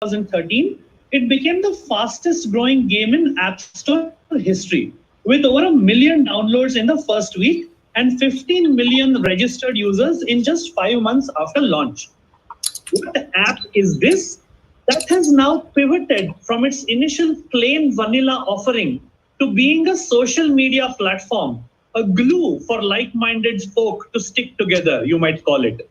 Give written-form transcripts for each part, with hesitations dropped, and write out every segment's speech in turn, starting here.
2013, it became the fastest growing game in App Store history, with over a million downloads in the first week and 15 million registered users in just 5 months after launch. What app is this that has now pivoted from its initial plain vanilla offering to being a social media platform, a glue for like minded folk to stick together, you might call it?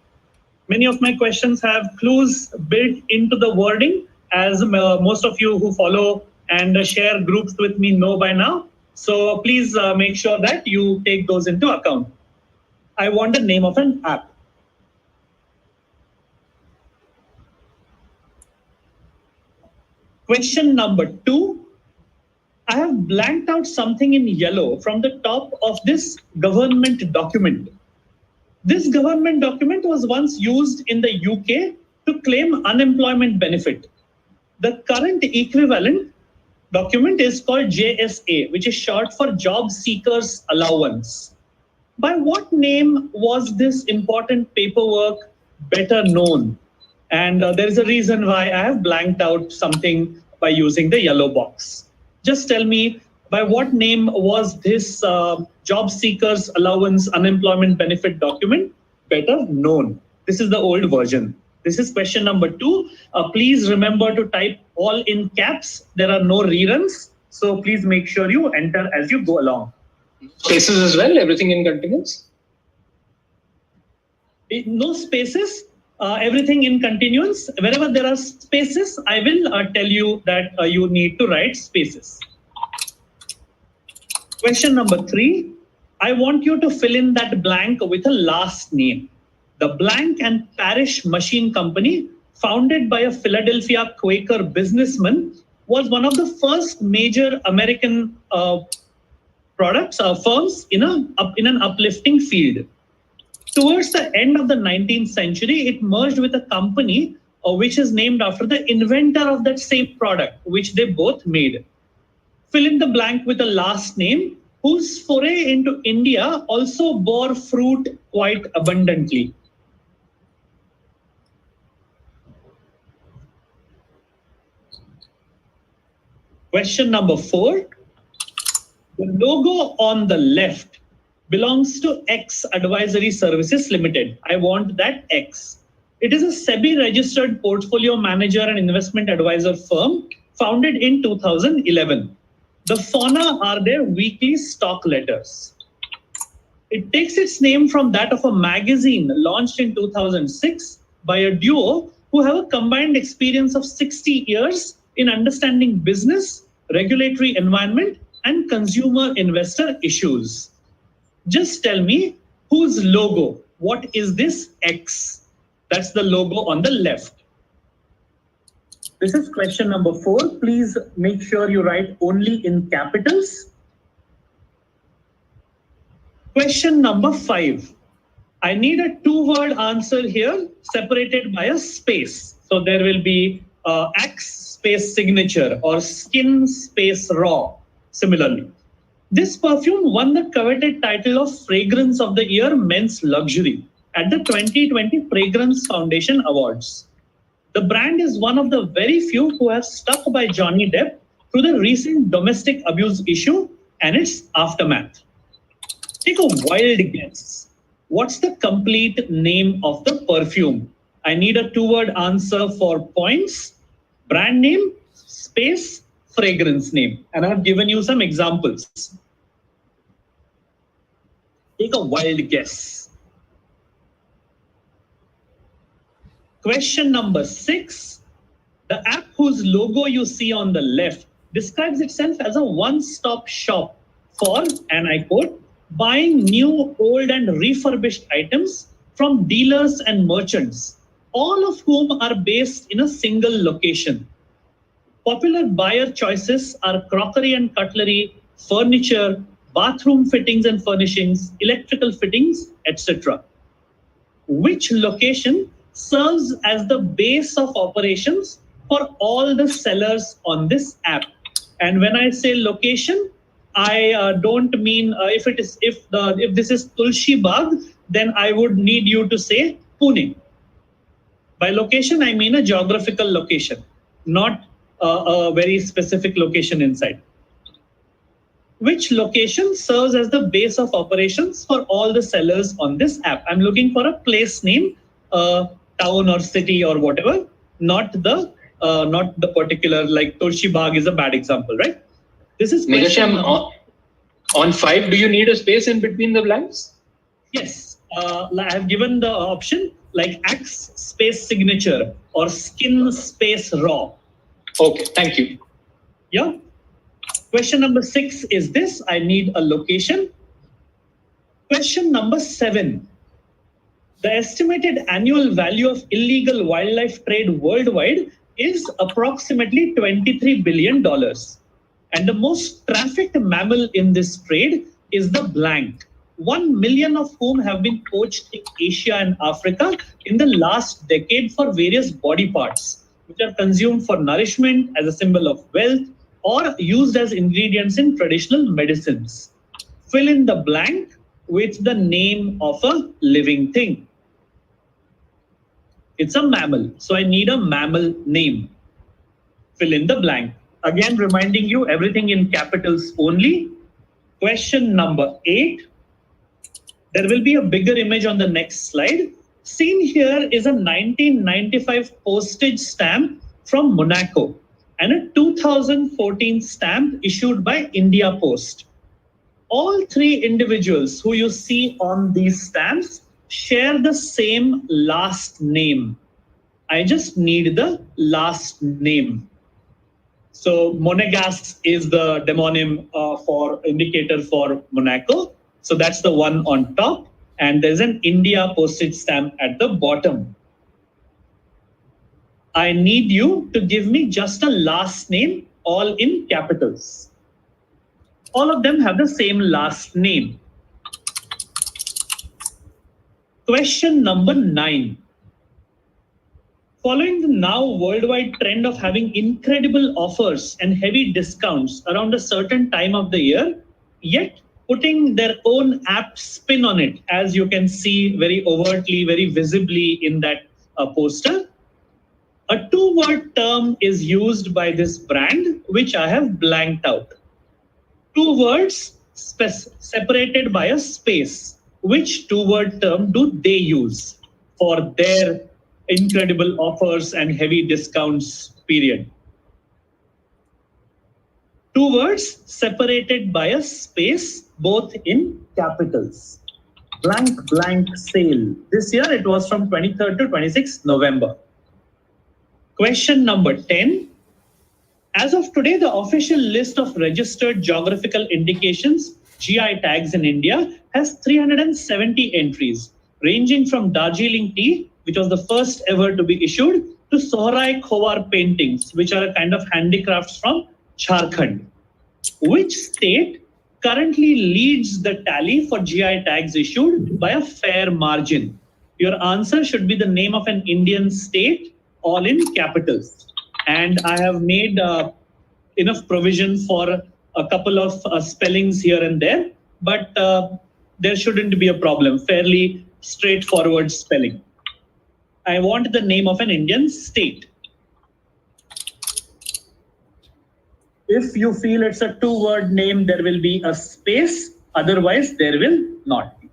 Many of my questions have clues built into the wording, as most of you who follow and share groups with me know by now. So please make sure that you take those into account. I want the name of an app. Question number 2. I have blanked out something in yellow from the top of this government document. This government document was once used in the UK to claim unemployment benefit. The current equivalent document is called JSA, which is short for Job Seekers Allowance. By what name was this important paperwork better known? And there is a reason why I have blanked out something by using the yellow box. Just tell me, by what name was this Job Seekers Allowance Unemployment Benefit document better known? This is the old version. This is question number 2. Please remember to type all in caps. There are no reruns. So please make sure you enter as you go along. Spaces as well, everything in continuance? No spaces, everything in continuance. Wherever there are spaces, I will tell you that you need to write spaces. Question number 3, I want you to fill in that blank with a last name. The Blank and Parish Machine Company, founded by a Philadelphia Quaker businessman, was one of the first major American firms in an uplifting field. Towards the end of the 19th century, it merged with a company which is named after the inventor of that same product, which they both made. Fill in the blank with a last name whose foray into India also bore fruit quite abundantly. Question number 4. The logo on the left belongs to X Advisory Services Limited. I want that X. It is a SEBI registered portfolio manager and investment advisor firm founded in 2011. The fauna are their weekly stock letters. It takes its name from that of a magazine launched in 2006 by a duo who have a combined experience of 60 years in understanding business, regulatory environment, and consumer investor issues. Just tell me whose logo. What is this X? That's the logo on the left. This is question number 4. Please make sure you write only in capitals. Question number 5. I need a 2-word answer here separated by a space. So there will be X space signature or skin space raw. Similarly, this perfume won the coveted title of Fragrance of the Year Men's Luxury at the 2020 Fragrance Foundation Awards. The brand is one of the very few who have stuck by Johnny Depp through the recent domestic abuse issue and its aftermath. Take a wild guess. What's the complete name of the perfume? I need a 2-word answer for points. Brand name, space, fragrance name. And I've given you some examples. Take a wild guess. Question number 6. The app whose logo you see on the left describes itself as a one-stop shop for, and I quote, buying new, old, and refurbished items from dealers and merchants, all of whom are based in a single location. Popular buyer choices are crockery and cutlery, furniture, bathroom fittings and furnishings, electrical fittings, etc. Which location serves as the base of operations for all the sellers on this app? And when I say location, I don't mean if this is Tulshi Bagh, then I would need you to say Pune. By location, I mean a geographical location. not a very specific location inside. Which location serves as the base of operations for all the sellers on this app? I'm looking for a place name, town or city or whatever, not the particular, like Turshi Bagh is a bad example, right? This is Meghashyam, on 5, do you need a space in between the blanks? Yes, I have given the option like Axe space signature or skin space raw. Okay, thank you. Yeah. Question number 6 is this. I need a location. Question number 7. The estimated annual value of illegal wildlife trade worldwide is approximately $23 billion. And the most trafficked mammal in this trade is the blank, 1 million of whom have been poached in Asia and Africa in the last decade for various body parts, which are consumed for nourishment, as a symbol of wealth, or used as ingredients in traditional medicines. Fill in the blank with the name of a living thing. It's a mammal, so I need a mammal name. Fill in the blank. Again, reminding you, everything in capitals only. Question number 8. There will be a bigger image on the next slide. Seen here is a 1995 postage stamp from Monaco and a 2014 stamp issued by India Post. All 3 individuals who you see on these stamps share the same last name. I just need the last name. So Monegasque is the demonym for indicator for Monaco. So that's the one on top. And there's an India postage stamp at the bottom. I need you to give me just a last name, all in capitals. All of them have the same last name. Question number 9. Following the now worldwide trend of having incredible offers and heavy discounts around a certain time of the year, yet putting their own app spin on it, as you can see very overtly, very visibly in that poster, a 2-word term is used by this brand, which I have blanked out. 2 words separated by a space. Which 2-word term do they use for their incredible offers and heavy discounts period? 2 words separated by a space, both in capitals. Blank, blank sale. This year it was from 23rd to 26th November. Question number 10. As of today, the official list of registered geographical indications, GI tags in India, has 370 entries, ranging from Darjeeling tea, which was the first ever to be issued, to Sohrai Khowar paintings, which are a kind of handicrafts from Jharkhand. Which state currently leads the tally for GI tags issued by a fair margin? Your answer should be the name of an Indian state, all in capitals. And I have made enough provision for a couple of spellings here and there, but there shouldn't be a problem. Fairly straightforward spelling. I want the name of an Indian state. If you feel it's a 2-word name, there will be a space. Otherwise, there will not be.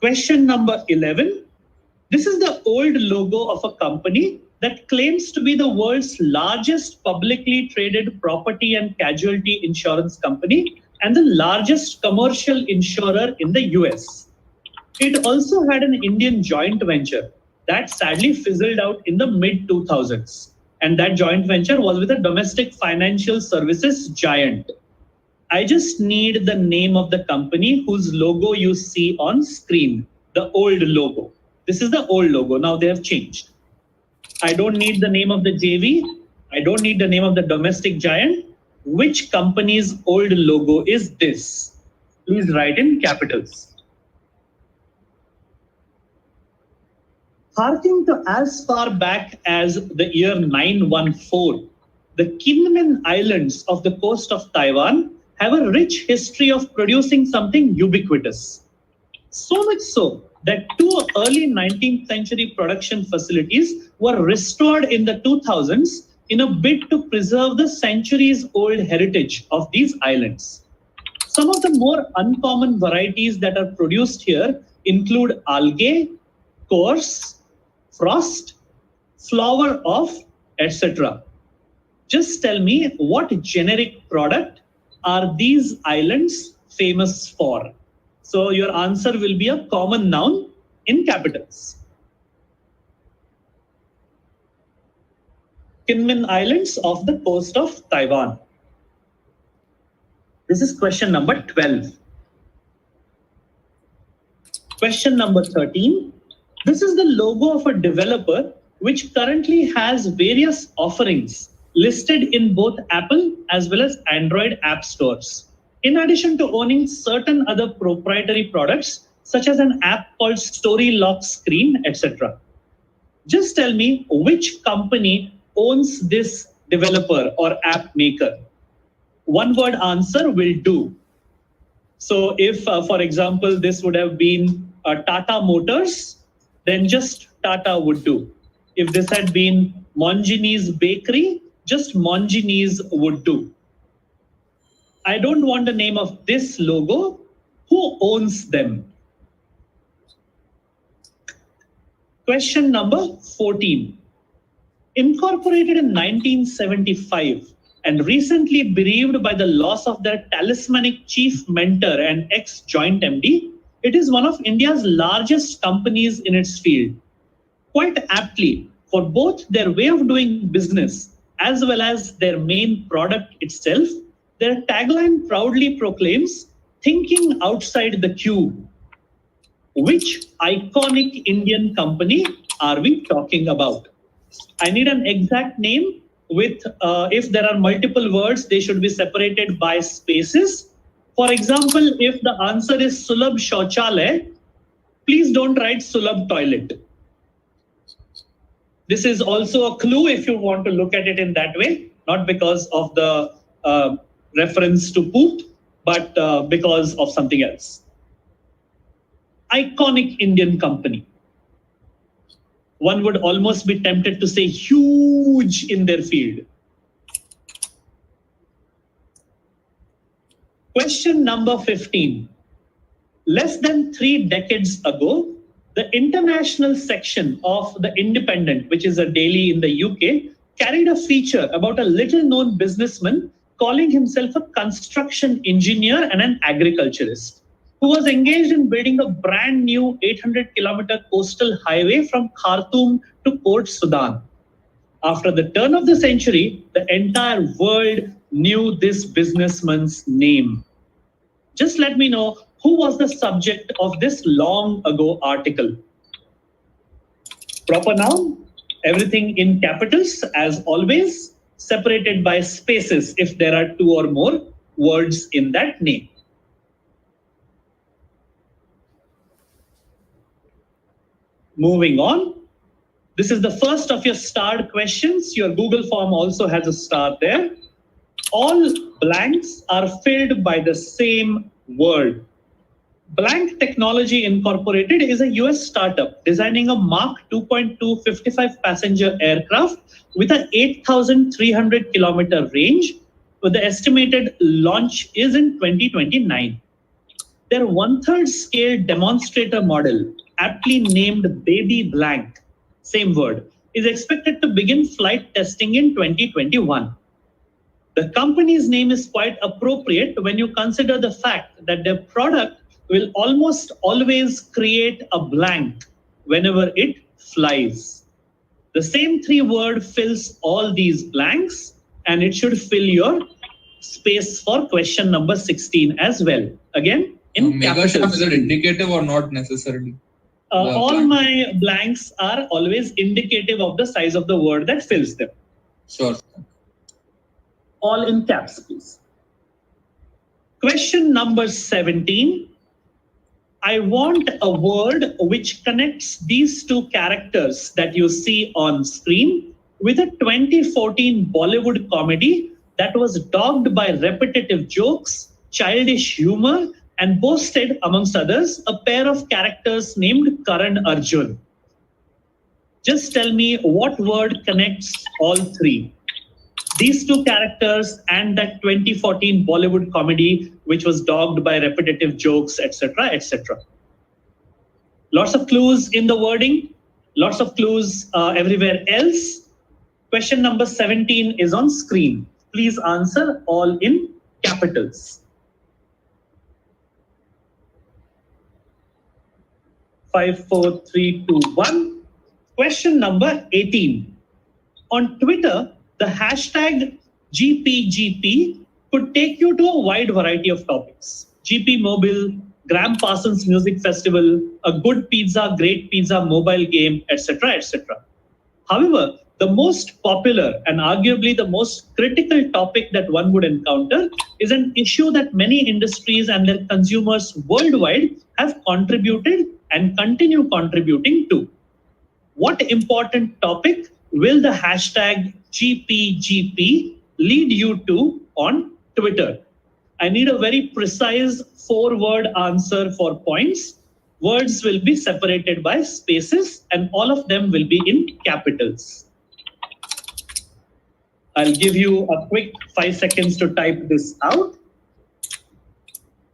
Question number 11. This is the old logo of a company that claims to be the world's largest publicly traded property and casualty insurance company and the largest commercial insurer in the US. It also had an Indian joint venture that sadly fizzled out in the mid-2000s. And that joint venture was with a domestic financial services giant. I just need the name of the company whose logo you see on screen, the old logo. This is the old logo. Now they have changed. I don't need the name of the JV. I don't need the name of the domestic giant. Which company's old logo is this? Please write in capitals. Harking to as far back as the year 914, the Kinmen Islands of the coast of Taiwan have a rich history of producing something ubiquitous. So much so that 2 early 19th century production facilities were restored in the 2000s in a bid to preserve the centuries-old heritage of these islands. Some of the more uncommon varieties that are produced here include algae, coarse, frost, flower of, etc. Just tell me what generic product are these islands famous for? So your answer will be a common noun in capitals. Kinmen Islands off the coast of Taiwan. This is question number 12. Question number 13. This is the logo of a developer which currently has various offerings listed in both Apple as well as Android app stores. In addition to owning certain other proprietary products, such as an app called Story Lock Screen, etc. Just tell me which company owns this developer or app maker. One word answer will do. So if, for example, this would have been Tata Motors, then just Tata would do. If this had been Mongini's Bakery, just Mongini's would do. I don't want the name of this logo. Who owns them? Question number 14. Incorporated in 1975 and recently bereaved by the loss of their talismanic chief mentor and ex-joint MD, it is one of India's largest companies in its field. Quite aptly, for both their way of doing business as well as their main product itself, their tagline proudly proclaims, "Thinking outside the cube." Which iconic Indian company are we talking about? I need an exact name with, if there are multiple words, they should be separated by spaces. For example, if the answer is Sulabh Shauchalay, please don't write Sulabh Toilet. This is also a clue if you want to look at it in that way, not because of the reference to poop, but because of something else. Iconic Indian company. One would almost be tempted to say huge in their field. Question number 15. Less than 3 decades ago, the international section of The Independent, which is a daily in the UK, carried a feature about a little-known businessman calling himself a construction engineer and an agriculturist, who was engaged in building a brand new 800-kilometer coastal highway from Khartoum to Port Sudan. After the turn of the century, the entire world knew this businessman's name. Just let me know who was the subject of this long ago article. Proper noun, everything in capitals as always, separated by spaces if there are 2 or more words in that name. Moving on. This is the first of your starred questions. Your Google form also has a star there. All blanks are filled by the same word. Blank Technology Incorporated is a US startup designing a Mach 2.2 55-passenger aircraft with an 8,300-kilometer range, with the estimated launch is in 2029. Their 1/3 scale demonstrator model, aptly named Baby Blank, same word, is expected to begin flight testing in 2021. The company's name is quite appropriate when you consider the fact that their product will almost always create a blank whenever it flies. The same 3-word fills all these blanks, and it should fill your space for question number 16 as well. Again, in capitals. Meghashyam, is it indicative or not necessarily? All my blanks are always indicative of the size of the word that fills them. Sure. All in caps, please. Question number 17. I want a word which connects these 2 characters that you see on screen with a 2014 Bollywood comedy that was dogged by repetitive jokes, childish humor, and boasted, amongst others, a pair of characters named Karan Arjun. Just tell me what word connects all three. These two characters and that 2014 Bollywood comedy, which was dogged by repetitive jokes, etc., etc. Lots of clues in the wording, lots of clues everywhere else. Question number 17 is on screen. Please answer all in capitals. 5, 4, 3, 2, 1. Question number 18. On Twitter, the hashtag GPGP could take you to a wide variety of topics. GP Mobile, Graham Parsons Music Festival, a good pizza, great pizza mobile game, etc., etc. However, the most popular and arguably the most critical topic that one would encounter is an issue that many industries and their consumers worldwide have contributed and continue contributing to. What important topic will the hashtag GPGP lead you to on Twitter? I need a very precise 4-word answer for points. Words will be separated by spaces and all of them will be in capitals. I'll give you a quick 5 seconds to type this out.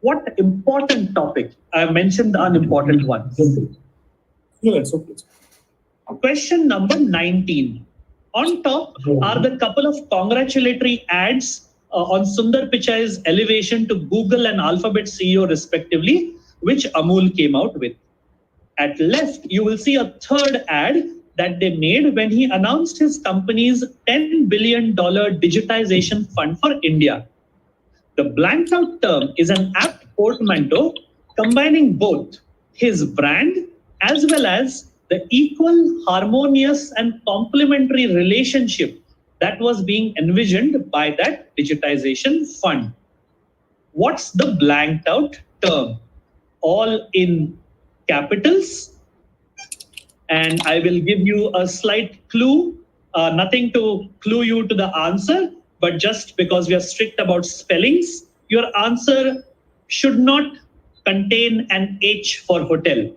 What important topic? I mentioned the unimportant ones. Yes, okay. Question number 19. On top are the couple of congratulatory ads on Sundar Pichai's elevation to Google and Alphabet CEO respectively, which Amul came out with. At left, you will see a third ad that they made when he announced his company's $10 billion digitization fund for India. The blanked out term is an apt portmanteau combining both his brand as well as the equal, harmonious, and complementary relationship that was being envisioned by that digitization fund. What's the blanked out term? All in capitals. And I will give you a slight clue, nothing to clue you to the answer, but just because we are strict about spellings, your answer should not contain an H for hotel.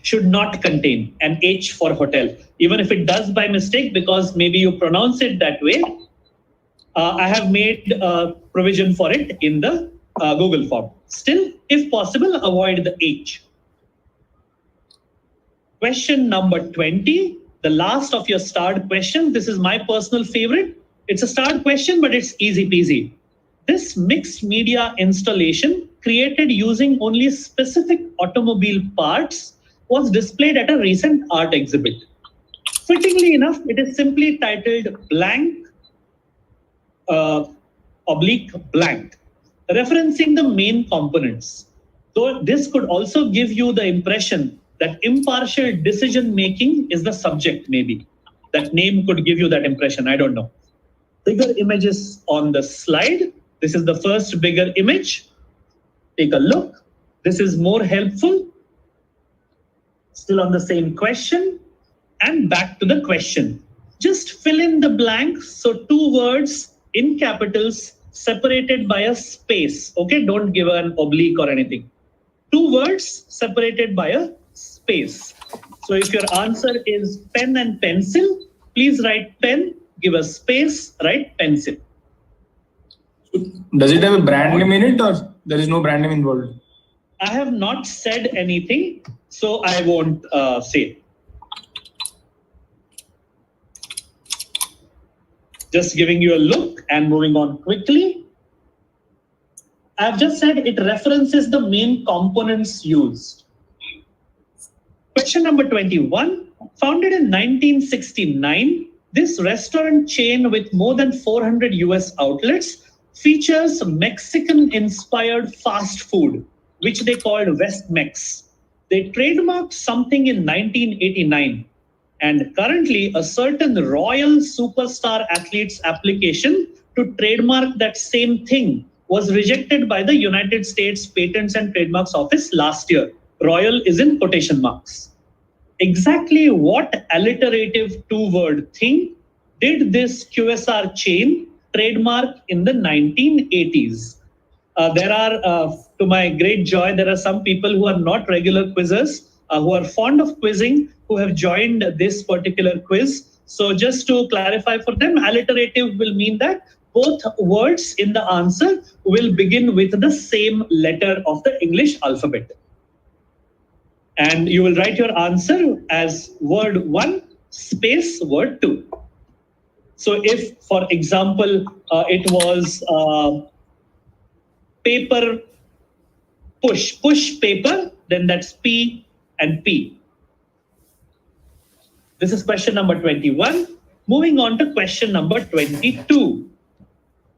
Should not contain an H for hotel. Even if it does by mistake, because maybe you pronounce it that way, I have made a provision for it in the Google form. Still, if possible, avoid the H. Question number 20, the last of your starred questions. This is my personal favorite. It's a starred question, but it's easy peasy. This mixed media installation, created using only specific automobile parts, was displayed at a recent art exhibit. Fittingly enough, it is simply titled blank oblique blank, referencing the main components. So this could also give you the impression that impartial decision making is the subject, maybe. That name could give you that impression, I don't know. Bigger images on the slide. This is the first bigger image. Take a look. This is more helpful. Still on the same question. And back to the question. Just fill in the blanks. So 2 words in capitals separated by a space. Okay, don't give an oblique or anything. 2 words separated by a space. So if your answer is pen and pencil, please write pen, give a space, write pencil. Does it have a brand name in it or there is no brand name involved? I have not said anything, so I won't say. Just giving you a look and moving on quickly. I've just said it references the main components used. Question number 21. Founded in 1969, this restaurant chain with more than 400 US outlets features Mexican-inspired fast food, which they called West Mex. They trademarked something in 1989. And currently, a certain royal superstar athlete's application to trademark that same thing was rejected by the United States Patents and Trademarks Office last year. Royal is in quotation marks. Exactly what alliterative 2-word thing did this QSR chain trademark in the 1980s? There are, to my great joy, there are some people who are not regular quizzers, who are fond of quizzing, who have joined this particular quiz. So just to clarify for them, alliterative will mean that both words in the answer will begin with the same letter of the English alphabet. And you will write your answer as word 1 space word 2. So if, for example, it was paper push paper, then that's P and P. This is question number 21. Moving on to question number 22.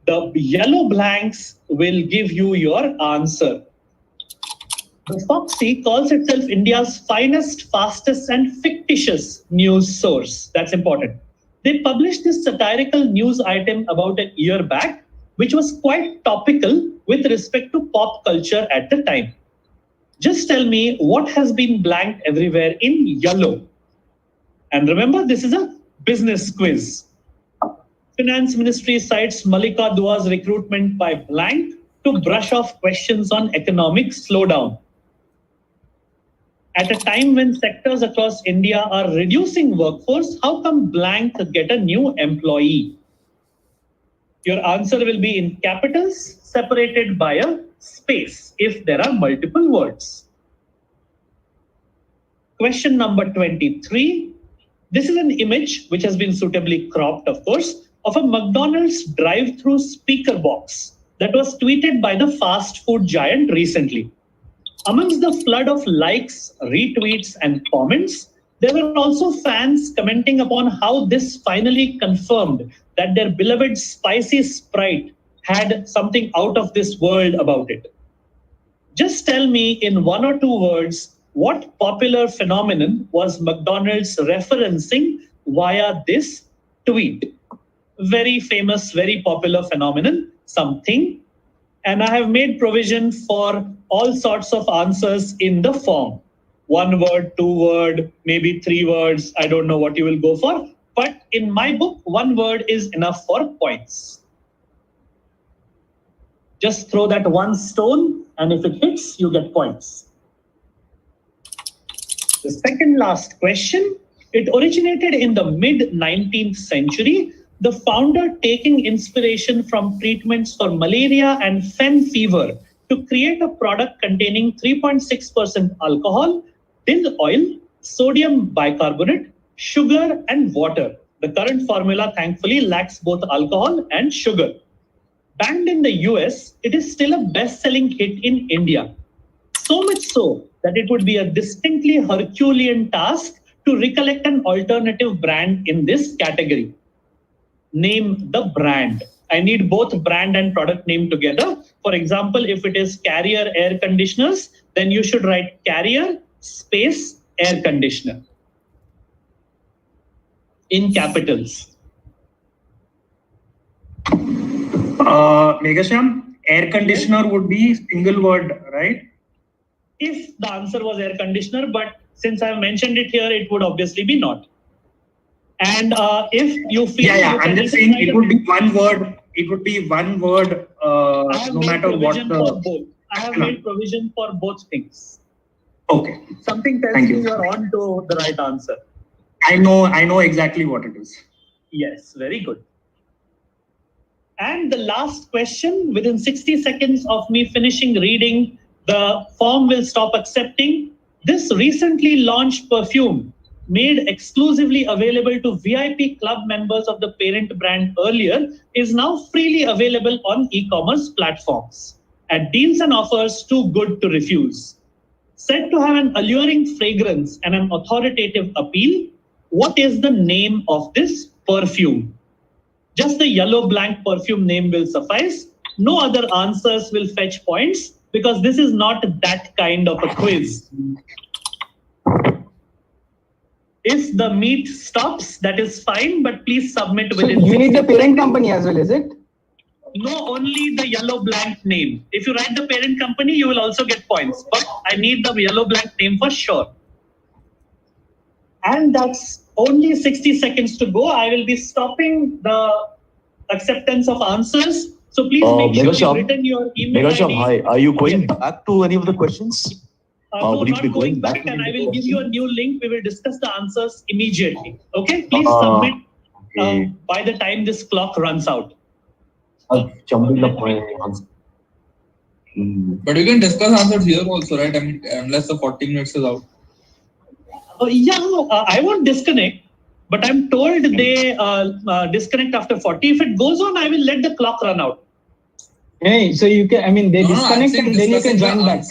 The yellow blanks will give you your answer. The Foxy calls itself India's finest, fastest, and fictitious news source. That's important. They published this satirical news item about a year back, which was quite topical with respect to pop culture at the time. Just tell me what has been blanked everywhere in yellow. And remember, this is a business quiz. Finance Ministry cites Malika Dua's recruitment by blank to brush off questions on economic slowdown. At a time when sectors across India are reducing workforce, how come blank get a new employee? Your answer will be in capitals separated by a space if there are multiple words. Question number 23. This is an image which has been suitably cropped, of course, of a McDonald's drive-through speaker box that was tweeted by the fast food giant recently. Amongst the flood of likes, retweets, and comments, there were also fans commenting upon how this finally confirmed that their beloved spicy Sprite had something out of this world about it. Just tell me in 1 or 2 words what popular phenomenon was McDonald's referencing via this tweet. Very famous, very popular phenomenon, something. And I have made provision for all sorts of answers in the form. 1 word, 2 word, maybe 3 words. I don't know what you will go for. But in my book, 1 word is enough for points. Just throw that 1 stone, and if it hits, you get points. The second last question. It originated in the mid-19th century. The founder taking inspiration from treatments for malaria and fen fever to create a product containing 3.6% alcohol, dill oil, sodium bicarbonate, sugar, and water. The current formula thankfully lacks both alcohol and sugar. Banned in the US, it is still a best-selling hit in India. So much so that it would be a distinctly Herculean task to recollect an alternative brand in this category. Name the brand. I need both brand and product name together. For example, if it is Carrier air conditioners, then you should write Carrier space air conditioner in capitals. Meghashyam, air conditioner would be single word, right? If the answer was air conditioner, but since I have mentioned it here, it would obviously be not. And if you feel... I'm just saying it would be 1 word. It would be 1 word, no matter what the... I have made provision for both things. Okay. Something tells me you're on to the right answer. I know exactly what it is. Yes, very good. And the last question, within 60 seconds of me finishing reading, the form will stop accepting. This recently launched perfume, made exclusively available to VIP club members of the parent brand earlier, is now freely available on e-commerce platforms at deals and offers too good to refuse. Said to have an alluring fragrance and an authoritative appeal, what is the name of this perfume? Just the yellow blank perfume name will suffice. No other answers will fetch points because this is not that kind of a quiz. If the meet stops, that is fine, but please submit within... So you need the parent company as well, is it? No, only the yellow blank name. If you write the parent company, you will also get points, but I need the yellow blank name for sure. And that's only 60 seconds to go. I will be stopping the acceptance of answers So please make sure Meghashyam, you've written your email Meghashyam, ID. hi. Are you going back to any of the questions? No, would you not be going going back, to and any I of the will give you a questions? new link. We will discuss the answers immediately. Okay, please submit Okay. by the time this clock runs out. I've jumping up my answer. But you can discuss answers here also, right? I mean, unless the 40 minutes is out. Yeah, no, I won't disconnect, but I'm told they disconnect after 40. If it goes on, I will let the clock run out. Hey, so you can, I mean, they disconnect and then you can join back.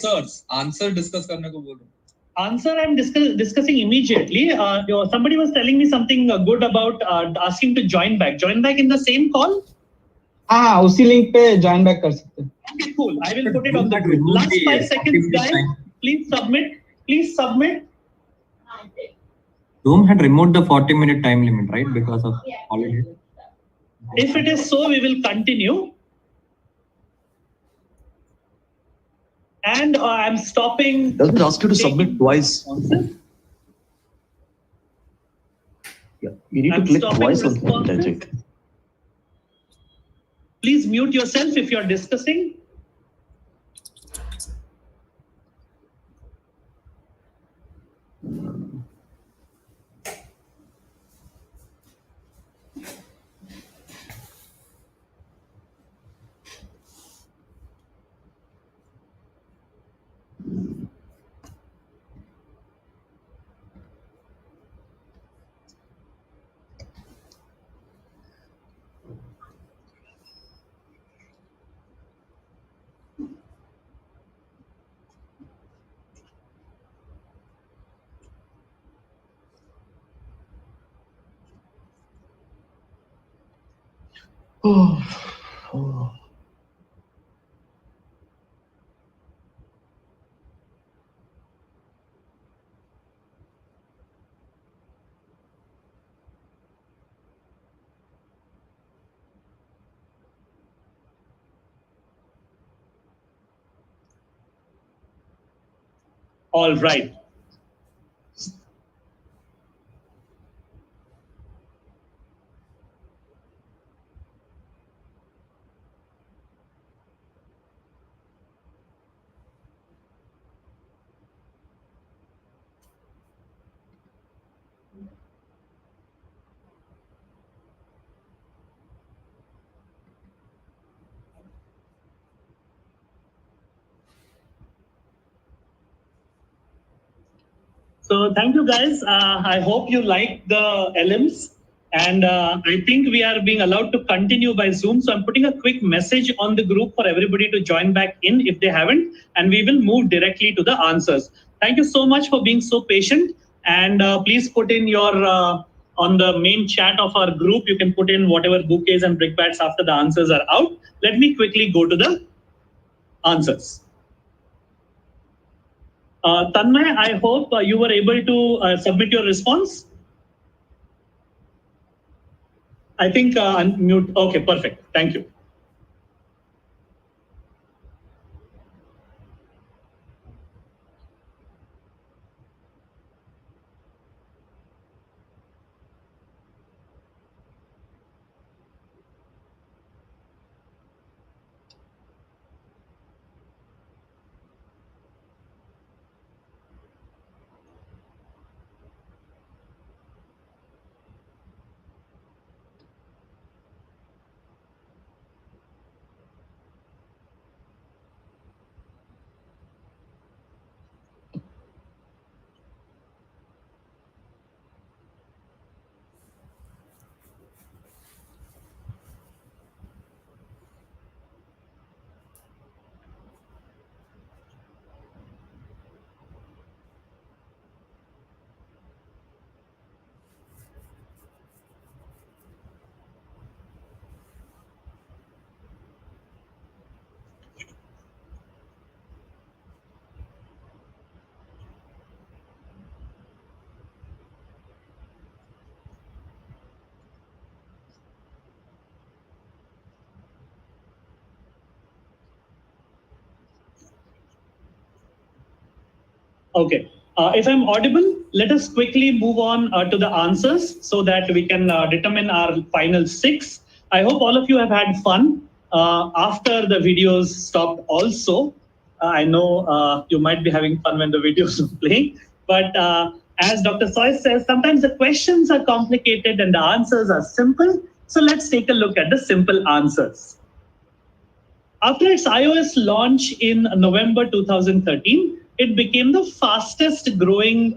Answer discuss करने को बोल रहा हूँ. Answer I'm discussing immediately. Somebody was telling me something good about asking to join back. Join back in the same call? हाँ, उसी link पे join back कर सकते हैं. Okay, cool. I will put it on the group. Last 5 seconds, guys. Please submit. Please submit. Zoom had removed the 40-minute time limit, right? Because of holiday. If it is so, we will continue. And I'm stopping. Doesn't ask you to submit twice. Yeah, you need to click twice on it, I think. Please mute yourself if you're discussing. All right. So thank you guys. I hope you like the Elims. And I think we are being allowed to continue by Zoom. So I'm putting a quick message on the group for everybody to join back in if they haven't. And we will move directly to the answers. Thank you so much for being so patient. And please put in your, on the main chat of our group, you can put in whatever bouquets and brickbats after the answers are out. Let me quickly go to the answers. Tanmay, I hope you were able to submit your response. I think unmute. Okay, perfect. Thank you. Okay. If I'm audible, let us quickly move on to the answers so that we can determine our final 6. I hope all of you have had fun. after the videos stopped also. I know you might be having fun when the videos are playing, but as Dr. Soy says, sometimes the questions are complicated and the answers are simple. So let's take a look at the simple answers. After its iOS launch in November 2013, it became the fastest growing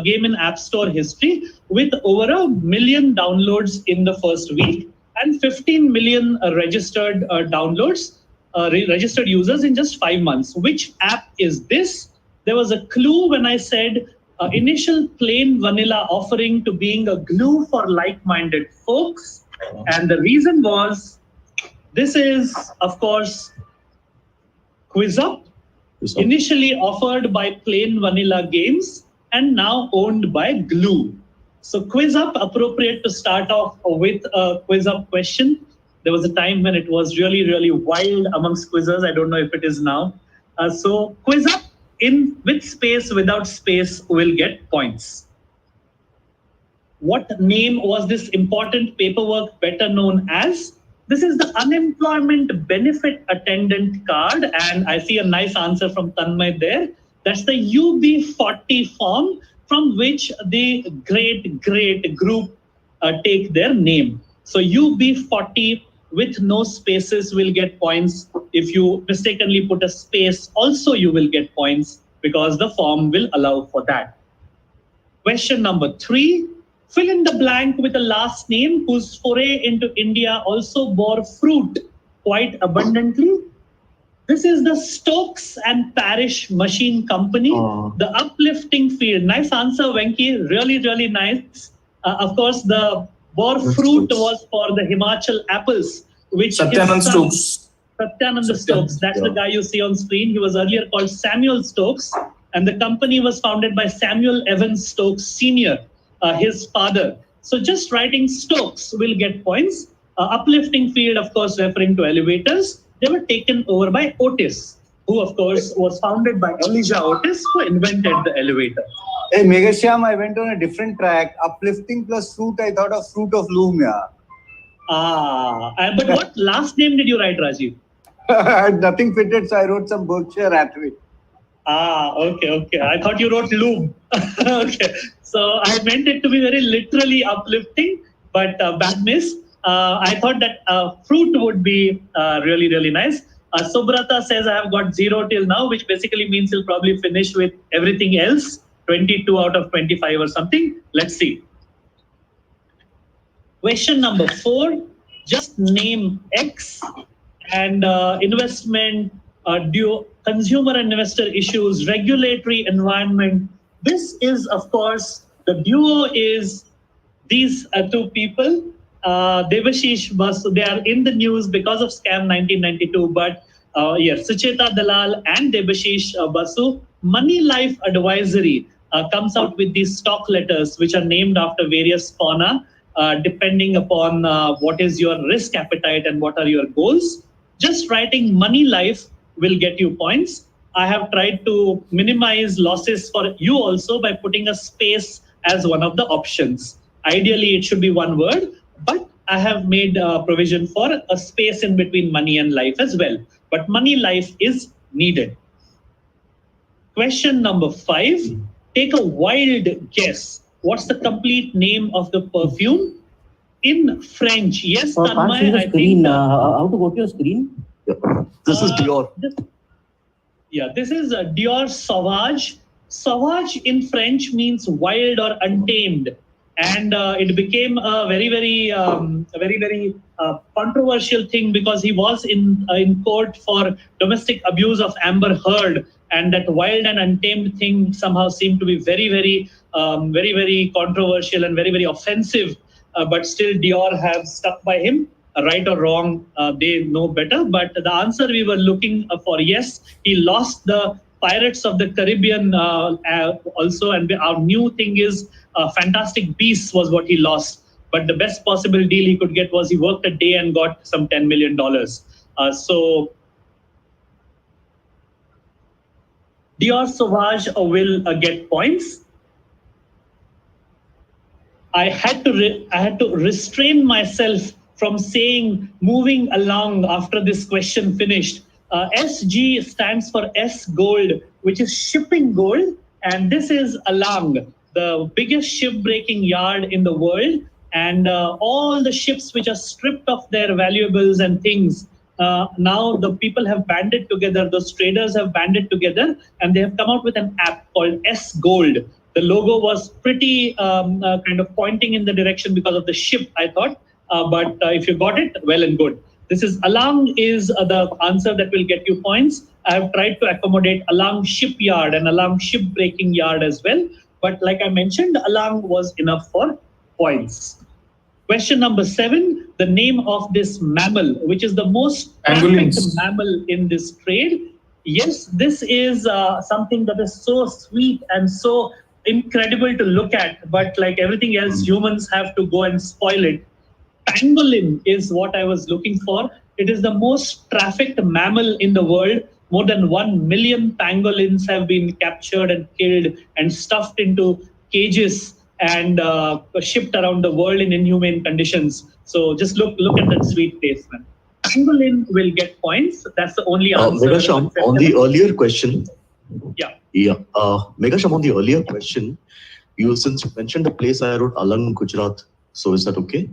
game in App Store history, with over 1 million downloads in the first week and 15 million registered downloads, registered users in just 5 months. Which app is this? There was a clue when I said initial plain vanilla offering to being a glue for like-minded folks. And the reason was, this is, of course, QuizUp, initially offered by Plain Vanilla Games and now owned by Glue. So QuizUp, appropriate to start off with a QuizUp question. There was a time when it was really, really wild amongst quizzers. I don't know if it is now. So QuizUp, in with space, without space, will get points. What name was this important paperwork better known as? This is the unemployment benefit attendant card, and I see a nice answer from Tanmay there. That's the UB40 form from which the great group take their name. So UB40 with no spaces will get points. If you mistakenly put a space, also you will get points because the form will allow for that. Question number 3. Fill in the blank with a last name whose foray into India also bore fruit quite abundantly. This is the Stokes and Parish Machine Company, the uplifting field. Nice answer, Venki. Really, really nice. Of course, the bore fruit was for the Himachal apples, which Satyanand Stokes. Satyanand Stokes. That's the guy you see on screen. He was earlier called Samuel Stokes, and the company was founded by Samuel Evans Stokes Sr., his father. So just writing Stokes will get points. Uplifting field, of course, referring to elevators. They were taken over by Otis, who, of course, was founded by Elijah Otis, who invented the elevator. Hey, Meghashyam, I went on a different track. Uplifting plus fruit, I thought of Fruit of Loom, yeah. But what last name did you write, Rajiv? Nothing fitted, so I wrote some Berkshire Hathaway. Okay. I thought you wrote Loom. Okay. So I meant it to be very literally uplifting, but bad miss. I thought that fruit would be really, really nice. Subrata says I have got 0 till now, which basically means he'll probably finish with everything else, 22 out of 25 or something. Let's see. Question number 4, just name X and investment, consumer and investor issues, regulatory environment. This is, of course, the duo is these 2 people. Debashish Basu, they are in the news because of scam 1992, but yes, Sucheta Dalal and Debashish Basu. Money Life Advisory comes out with these stock letters, which are named after various fauna, depending upon what is your risk appetite and what are your goals. Just writing Money Life will get you points. I have tried to minimize losses for you also by putting a space as one of the options. Ideally, it should be one word, but I have made provision for a space in between money and life as well. But Money Life is needed. Question number 5. Take a wild guess. What's the complete name of the perfume in French? Yes, Tanmay, I think. How to go to your screen? This is Dior. This is Dior Sauvage. Sauvage in French means wild or untamed. And it became a very controversial thing because he was in court for domestic abuse of Amber Heard, and that wild and untamed thing somehow seemed to be very controversial and very offensive. But still, Dior have stuck by him. Right or wrong, they know better. But the answer we were looking for, yes, he lost the Pirates of the Caribbean also, and our new thing is Fantastic Beasts was what he lost. But the best possible deal he could get was he worked a day and got some $10 million. So Dior Sauvage will get points. I had to restrain myself from saying moving along after this question finished. SG stands for S Gold, which is shipping gold. And this is along the biggest ship-breaking yard in the world. And all the ships which are stripped of their valuables and things, now the people have banded together, those traders have banded together, and they have come out with an app called S Gold. The logo was pretty kind of pointing in the direction because of the ship, I thought. But if you got it, well and good. This is along is the answer that will get you points. I have tried to accommodate along shipyard and along ship-breaking yard as well. But like I mentioned, along was enough for points. Question number 7, the name of this mammal, which is the most perfect mammal in this trade. Yes, this is something that is so sweet and so incredible to look at, but like everything else, humans have to go and spoil it. Pangolin is what I was looking for. It is the most trafficked mammal in the world. More than 1 million pangolins have been captured and killed and stuffed into cages and shipped around the world in inhumane conditions. So just look at that sweet face, man. Pangolin will get points. That's the only answer. Meghashyam, on the earlier question. Yeah. Meghashyam, on the earlier question, since you mentioned the place, I wrote Alang, Gujarat. So is that okay?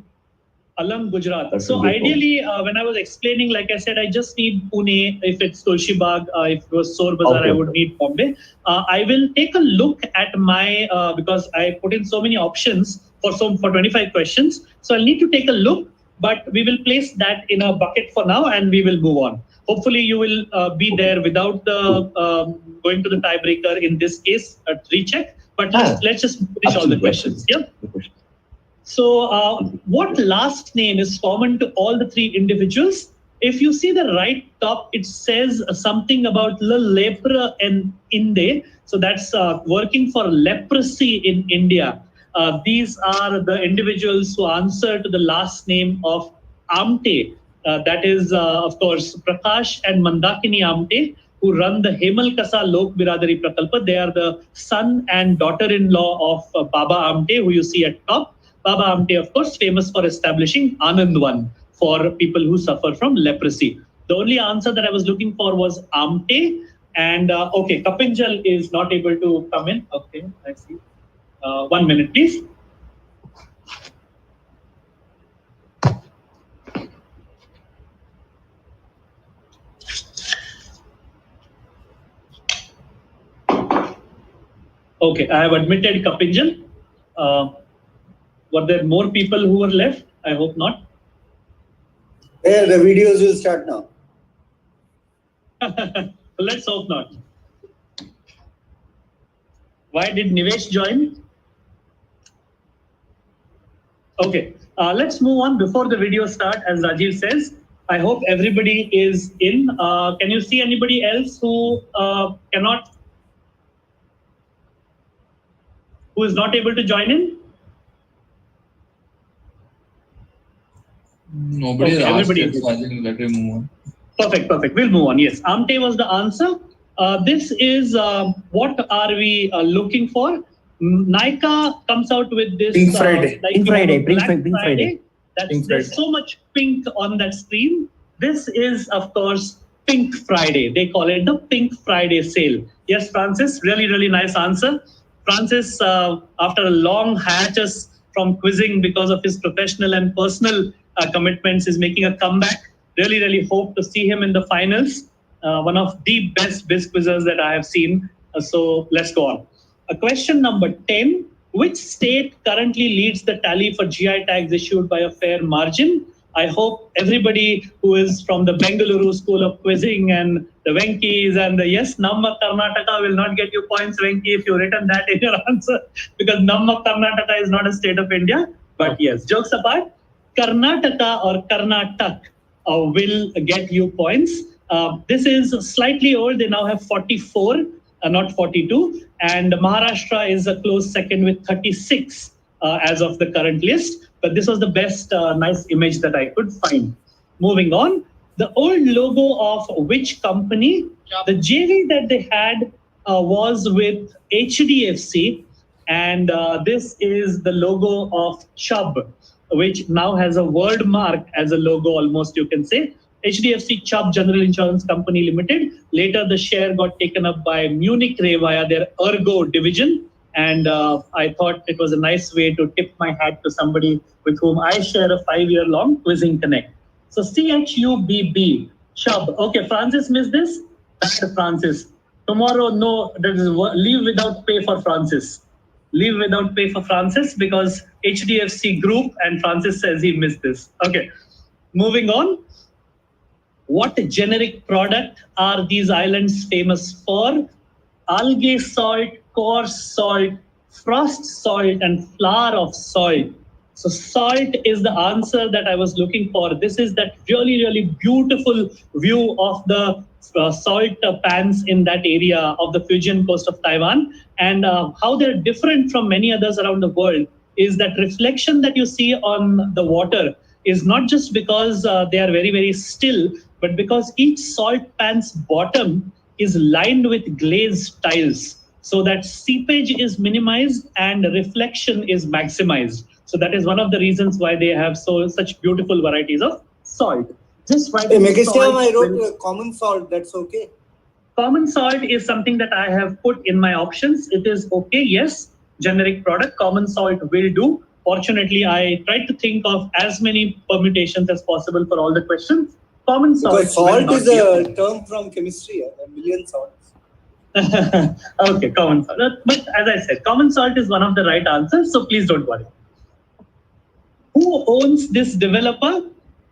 Alang, Gujarat. So ideally, when I was explaining, like I said, I just need Pune. If it's Tulsi Bagh, if it was Sor Bazaar, Okay. I would need Bombay. I will take a look at my, because I put in so many options for 25 questions. So I'll need to take a look, but we will place that in a bucket for now and we will move on. Hopefully you will be there without the going to the tiebreaker in this case, a recheck. But let's just finish all the questions. Yeah. So what last name is common to all the 3 individuals? If you see the right top, it says something about le lepre and inde. So that's working for leprosy in India. These are the individuals who answer to the last name of Amte. That is, of course, Prakash and Mandakini Amte, who run the Hemal Kasa Lok Biradari Prakalpa. They are the son and daughter-in-law of Baba Amte, who you see at top. Baba Amte, of course, famous for establishing Anandwan for people who suffer from leprosy. The only answer that I was looking for was Amte. And okay, Kapinjal is not able to come in. Okay, I see. 1 minute, please. Okay, I have admitted Kapinjal. Were there more people who were left? I hope not. Yeah, the videos will start now. Let's hope not. Why did Nivesh join? Okay, let's move on before the video start. As Rajiv says, I hope everybody is in. Can you see anybody else who who is not able to join in? Nobody Okay, asked everybody it, is. so I think let me move on. Perfect. We'll move on. Yes, Amte was the answer. This is what are we looking for? Nykaa comes out with this Pink Friday. Pink Friday, Black Pink Friday. There's so much pink on that screen. This is, of course, Pink Friday. They call it the Pink Friday sale. Yes, Francis, really nice answer. Francis, after a long hiatus from quizzing because of his professional and personal commitments, is making a comeback. Really hope to see him in the finals. One of the best biz quizzers that I have seen. So let's go on. Question number 10. Which state currently leads the tally for GI tags issued by a fair margin? I hope everybody who is from the Bengaluru School of Quizzing and the Venkis and the yes, Namma Karnataka will not get you points, Venki, if you've written that in your answer, because Namma Karnataka is not a state of India. But yes, jokes apart, Karnataka or Karnatak will get you points. This is slightly old. They now have 44, not 42. And Maharashtra is a close second with 36 as of the current list. But this was the best nice image that I could find. Moving on, the old logo of which company? The JV that they had was with HDFC. And this is the logo of Chubb. which now has a word mark as a logo almost, you can say. HDFC Chubb General Insurance Company Limited. Later, the share got taken up by Munich Re via their Ergo division. And I thought it was a nice way to tip my hat to somebody with whom I share a 5-year-long quizzing connect. So CHUBB, Chubb. Okay, Francis missed this. Bad, Francis. Tomorrow, no, that is leave without pay for Francis. Leave without pay for Francis because HDFC Group, and Francis says he missed this. Okay, moving on. What generic product are these islands famous for? Algae salt, coarse salt, frost salt, and flour of salt. So salt is the answer that I was looking for. This is that really, really beautiful view of the salt pans in that area of the Fujian coast of Taiwan. And how they're different from many others around the world is that reflection that you see on the water is not just because they are very, very still, but because each salt pan's bottom is lined with glazed tiles, so that seepage is minimized and reflection is maximized. So that is one of the reasons why they have such beautiful varieties of salt. Just write Meghashyam, I wrote common salt, that's okay. Common salt is something that I have put in my options. It is okay, yes. Generic product, common salt will do. Fortunately, I tried to think of as many permutations as possible for all the questions. Common salt. Because salt is a term from chemistry, a million salts. Okay, common salt. But as I said, common salt is one of the right answers, so please don't worry. Who owns this developer?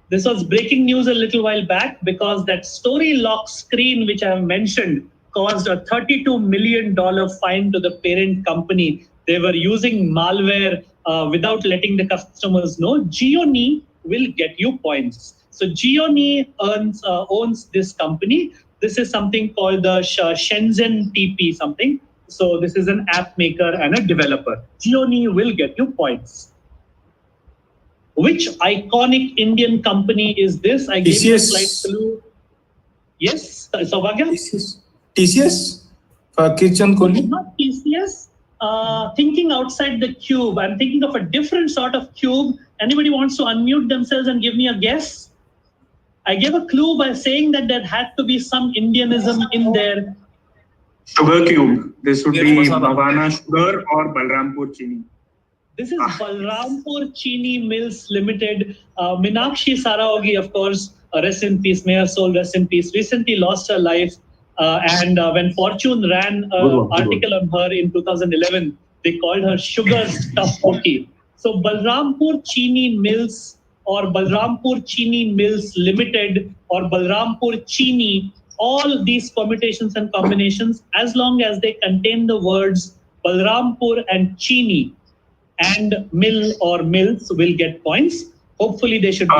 This was breaking news a little while back because that story lock screen, which I have mentioned, caused a $32 million fine to the parent company. They were using malware without letting the customers know. Gioni will get you points. So Gioni owns this company. This is something called the Shenzhen TP something. So this is an app maker and a developer. Gioni will get you points. Which iconic Indian company is this? I gave you a slight clue. Yes, Saubhagya? TCS? Kirchan Kohli? Not TCS. Thinking outside the cube. I'm thinking of a different sort of cube. Anybody wants to unmute themselves and give me a guess? I gave a clue by saying that there had to be some Indianism in there. Sugar cube. This would be Bhavana Sugar or Balrampur Chini. This is Balrampur Chini Mills Limited. Meenakshi Saraogi, of course, rest in peace, may her soul rest in peace, recently lost her life. And when Fortune ran an article on her in 2011, they called her Sugar's tough cookie. So Balrampur Chini Mills or Balrampur Chini Mills Limited or Balrampur Chini, all these permutations and combinations, as long as they contain the words Balrampur and Chini and mill or mills, will get points. Hopefully they should be.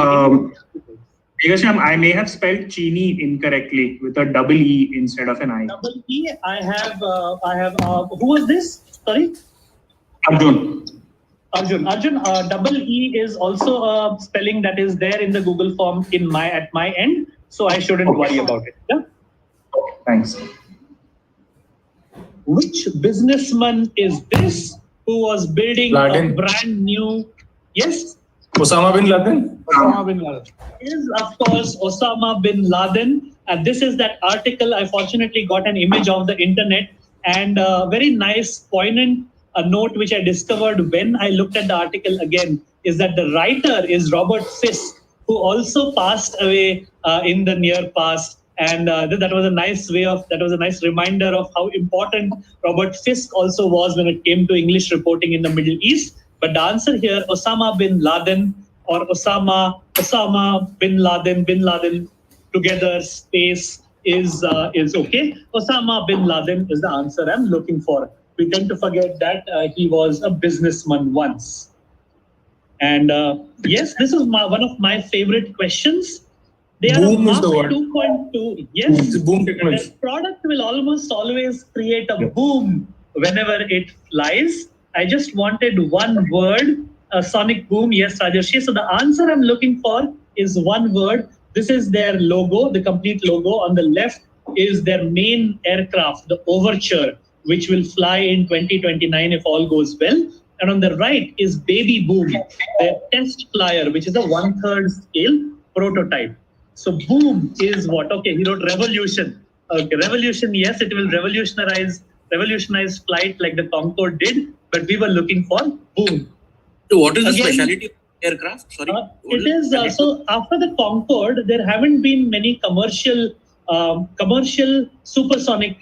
Meghashyam, I may have spelled Chini incorrectly with a double E instead of an I. Double E, I have, who was this? Sorry? Arjun. Double E is also a spelling that is there in the Google form at my end, so I shouldn't worry about it. Yeah? Thanks. Which businessman is this who was building a brand new? Yes? Osama bin Laden? Osama bin Laden. Is, of course, Osama bin Laden. And this is that article. I fortunately got an image of the internet, and a very nice, poignant note which I discovered when I looked at the article again is that the writer is Robert Fisk, who also passed away in the near past. And that was a nice reminder of how important Robert Fisk also was when it came to English reporting in the Middle East. But the answer here, Osama bin Laden or Osama bin Laden together, space is okay. Osama bin Laden is the answer I'm looking for. We tend to forget that he was a businessman once. And yes, this is one of my favorite questions. They are boom a is the word. 2.2. Yes, boom technology. The product will almost always create a boom whenever it flies. I just wanted one word, a sonic boom. Yes, Rajarshi. So the answer I'm looking for is one word. This is their logo, the complete logo. On the left is their main aircraft, the Overture, which will fly in 2029 if all goes well. and on the right is Baby Boom, the test flyer, which is a 1/3 scale prototype. So Boom is what? Okay, he wrote revolution. Okay, revolution, yes, it will revolutionize flight like the Concorde did, but we were looking for Boom. So what is the Again, speciality of aircraft? Sorry. It is so after the Concorde, there haven't been many commercial supersonic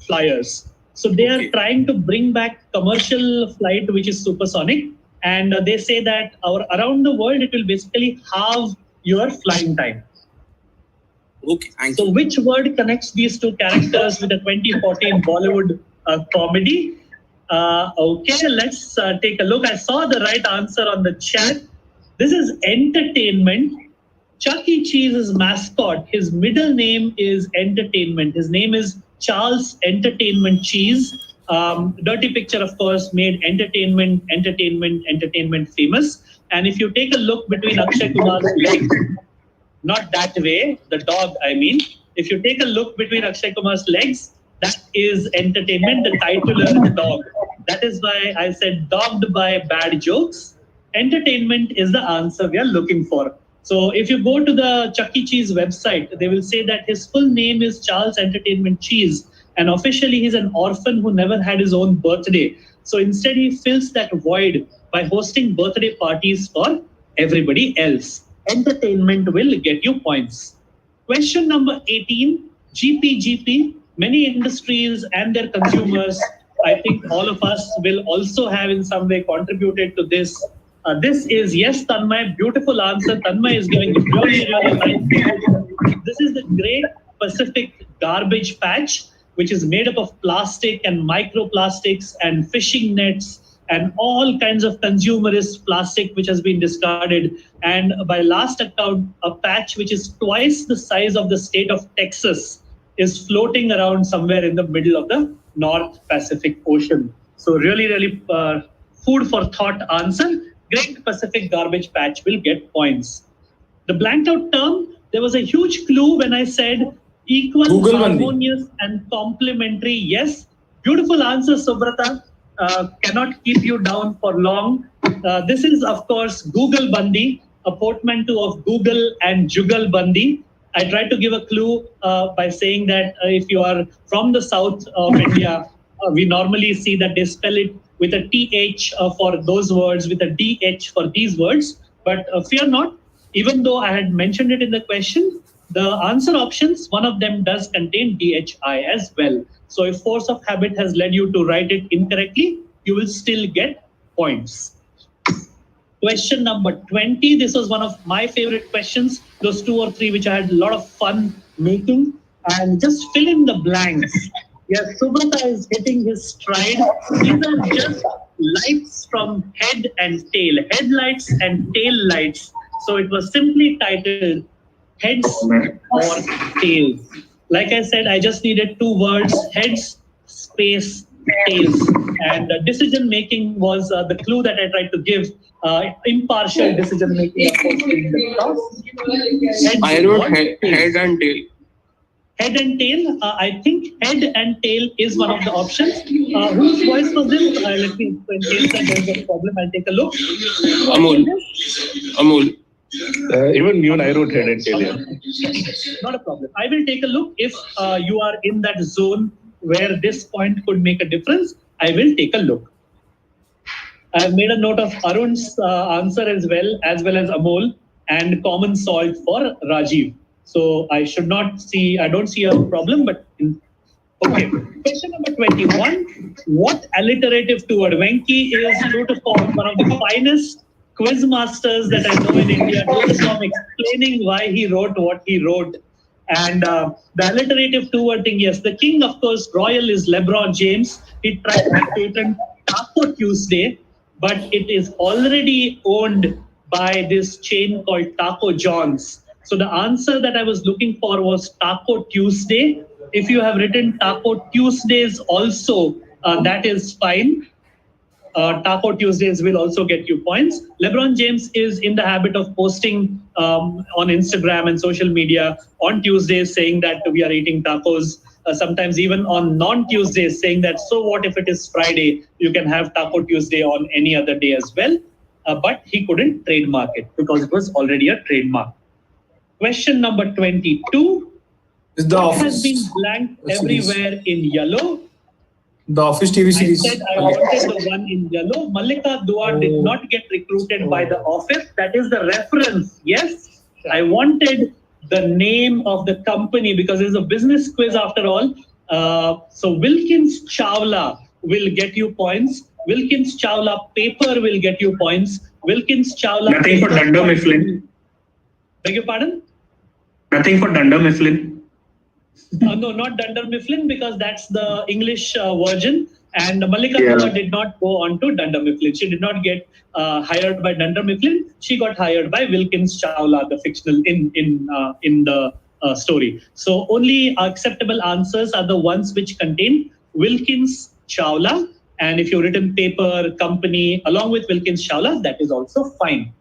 flyers. So they are trying to bring back commercial flight, which is supersonic, and they say that around the world it will basically halve your flying time. Okay. So which word connects these two characters with the 2014 Bollywood comedy? Okay, let's take a look. I saw the right answer on the chat. This is entertainment. Chuck E. Cheese's mascot, his middle name is Entertainment. His name is Charles Entertainment Cheese. Dirty Picture, of course, made entertainment famous. And if you take a look between Akshay Kumar's legs, not that way, the dog, I mean. If you take a look between Akshay Kumar's legs, that is entertainment, the titular, the dog. That is why I said dogged by bad jokes. Entertainment is the answer we are looking for. So if you go to the Chuck E. Cheese website, they will say that his full name is Charles Entertainment Cheese. And officially, he's an orphan who never had his own birthday. So instead, he fills that void by hosting birthday parties for everybody else. Entertainment will get you points. Question number 18, GPGP. Many industries and their consumers, I think all of us will also have in some way contributed to this. This is, yes, Tanmay, beautiful answer. Tanmay is giving it really, really nice. This is the Great Pacific Garbage Patch, which is made up of plastic and microplastics and fishing nets and all kinds of consumerist plastic which has been discarded. And by last account, a patch which is twice the size of the state of Texas is floating around somewhere in the middle of the North Pacific Ocean. So really, really food for thought answer. Great Pacific Garbage Patch will get points. The blanked out term, there was a huge clue when I said equal, Google harmonious, and complementary. Yes, beautiful answer, Subrata. Cannot keep you down for long. This is, of course, Google Bandi, a portmanteau of Google and Jugal Bandi. I tried to give a clue by saying that if you are from the south of India, we normally see that they spell it with a TH for those words, with a DH for these words. But fear not, even though I had mentioned it in the question, the answer options, one of them does contain DHI as well. So if force of habit has led you to write it incorrectly, you will still get points. Question number 20. This was one of my favorite questions. Those 2 or 3 which I had a lot of fun making. And just fill in the blanks. Yes, Subrata is hitting his stride. These are just lights from head and tail. Headlights and tail lights. So it was simply titled Heads or Tails. Like I said, I just needed 2 words, heads, space, tails. And decision making was the clue that I tried to give. Impartial decision making. I wrote head and tail. Head and tail. I think head and tail is one of the options. Whose voice was this? Let me, in case that there's a problem, I'll take a look. Amol. Even I wrote head and tail here. Not a problem. I will take a look. If you are in that zone where this point could make a difference, I will take a look. I've made a note of Arun's answer as well as Amol, and common salt for Rajiv. So I don't see a problem, but okay. Question number 21. What alliterative two-word? Venki is true to form, one of the finest quiz masters that I know in India, true to form, explaining why he wrote what he wrote. And the alliterative two-word thing, yes, the king, of course, royal is LeBron James. He tried to patent Taco Tuesday, but it is already owned by this chain called Taco John's. So the answer that I was looking for was Taco Tuesday. If you have written Taco Tuesdays also, that is fine. Taco Tuesdays will also get you points. LeBron James is in the habit of posting on Instagram and social media on Tuesdays saying that we are eating tacos. sometimes even on non-Tuesdays, saying that, so what if it is Friday? You can have Taco Tuesday on any other day as well. But he couldn't trademark it because it was already a trademark. Question number 22. What has been blanked everywhere in yellow? The Office TV series. I said I wanted the one in yellow. Malika Dua did not get recruited by the Office. That is the reference. Yes, I wanted the name of the company because it's a business quiz after all. So Wilkins Chawla will get you points. Wilkins Chawla paper will get you points. Wilkins Chawla. Nothing for Dunder Mifflin. Beg your pardon? Nothing for Dunder Mifflin. No, not Dunder Mifflin because that's the English version. And Malika Dua did not go on to Dunder Mifflin. She did not get hired by Dunder Mifflin. She got hired by Wilkins Chawla, the fictional in the story. So only acceptable answers are the ones which contain Wilkins Chawla. And if you've written paper, company, along with Wilkins Chawla, that is also fine.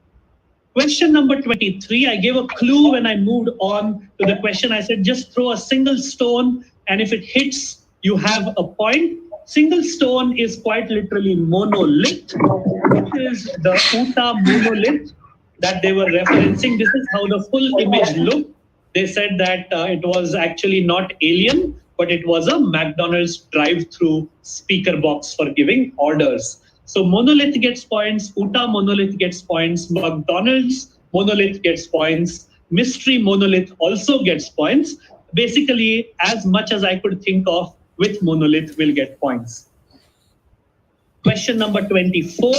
Question number 23, I gave a clue when I moved on to the question. I said, just throw a single stone, and if it hits, you have a point. Single stone is quite literally monolith. This is the Uta monolith that they were referencing. This is how the full image looked. They said that it was actually not alien, but it was a McDonald's drive-through speaker box for giving orders. So monolith gets points, Uta monolith gets points, McDonald's monolith gets points, mystery monolith also gets points. Basically, as much as I could think of with monolith will get points. Question number 24.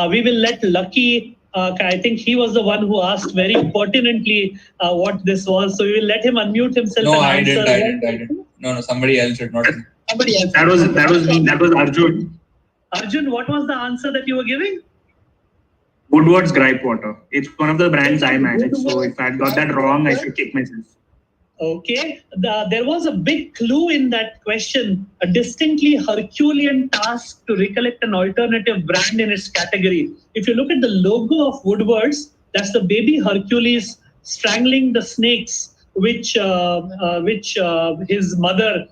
We will let Lucky, I think he was the one who asked very pertinently what this was. So we will let him unmute himself. No, and I answer. didn't. No, somebody else did not. Somebody else. That was me. That was Arjun. Arjun, what was the answer that you were giving? Woodward's Gripe Water. It's one of the brands I manage. So if I got that wrong, I should kick myself. Okay. There was a big clue in that question, a distinctly Herculean task to recollect an alternative brand in its category. If you look at the logo of Woodward's, that's the baby Hercules strangling the snakes, which his mother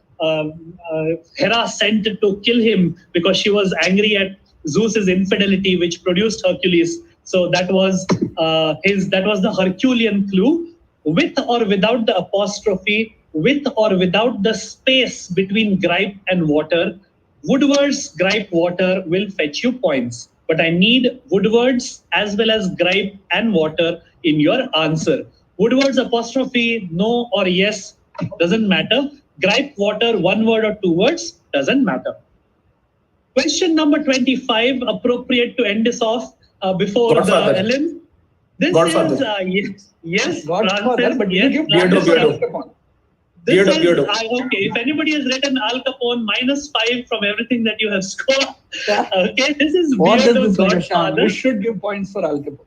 Hera sent to kill him because she was angry at Zeus's infidelity, which produced Hercules. So that was the Herculean clue. With or without the apostrophe, with or without the space between gripe and water, Woodward's gripe water will fetch you points. But I need Woodward's as well as gripe and water in your answer. Woodward's apostrophe, no or yes, doesn't matter. Gripe water, one word or two words, doesn't matter. Question number 25, appropriate to end this off before Godfather. the Ellen. This Godfather. is, yes, Godfather, Francis, but yes, you give Beardo. This Beardo. okay, if anybody has written Al Capone, -5 from everything that you have scored. Okay, this is What is Beardo this, Meghashyam? Godfather. We should give points for Al Capone.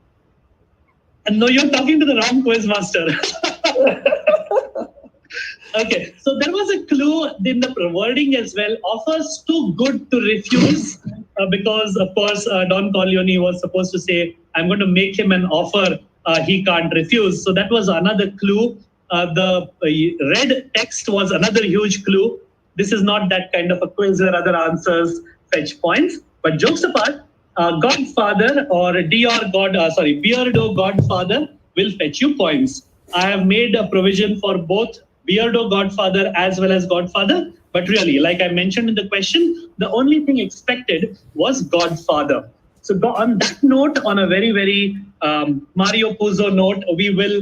No, you're talking to the wrong quiz master. Okay, so there was a clue in the wording as well. Offers too good to refuse, because of course Don Corleone was supposed to say, "I'm going to make him an offer he can't refuse." So that was another clue. The red text was another huge clue. This is not that kind of a quiz where other answers fetch points. But jokes apart, Godfather or Beardo Godfather will fetch you points. I have made a provision for both Beardo Godfather as well as Godfather. But really, like I mentioned in the question, the only thing expected was Godfather. So on that note, on a very, very Mario Puzo note, we will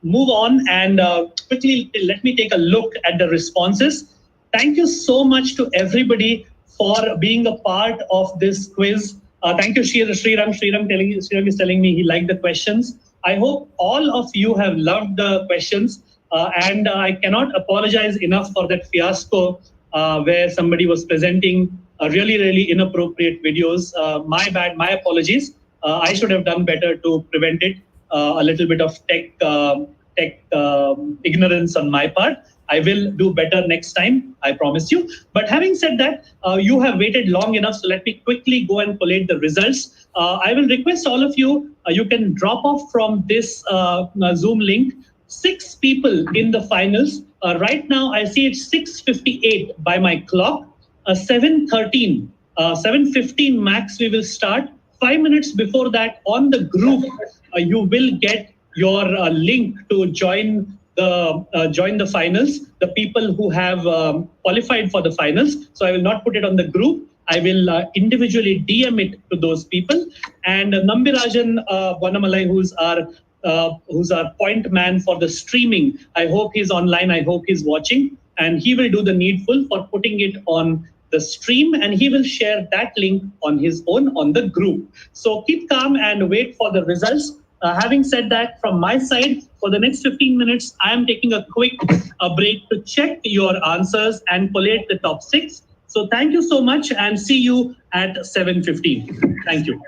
move on and quickly let me take a look at the responses. Thank you so much to everybody for being a part of this quiz. Thank you, Sriram. Sriram is telling me he liked the questions. I hope all of you have loved the questions. And I cannot apologize enough for that fiasco where somebody was presenting really, really inappropriate videos. My bad, my apologies. I should have done better to prevent it. A little bit of tech ignorance on my part. I will do better next time, I promise you. But having said that, you have waited long enough, so let me quickly go and collate the results. I will request all of you, you can drop off from this Zoom link. 6 people in the finals. Right now, I see it's 6:58 by my clock. 7:13, 7:15 max, we will start. 5 minutes before that, on the group, you will get your link to join the finals, the people who have qualified for the finals. So I will not put it on the group. I will individually DM it to those people. And Nambirajan Vanamalai, who's our point man for the streaming, I hope he's online. I hope he's watching, and he will do the needful for putting it on the stream, and he will share that link on his own on the group. So keep calm and wait for the results. Having said that, from my side, for the next 15 minutes, I am taking a quick break to check your answers and collate the top 6. So thank you so much, and see you at 7:15. Thank you.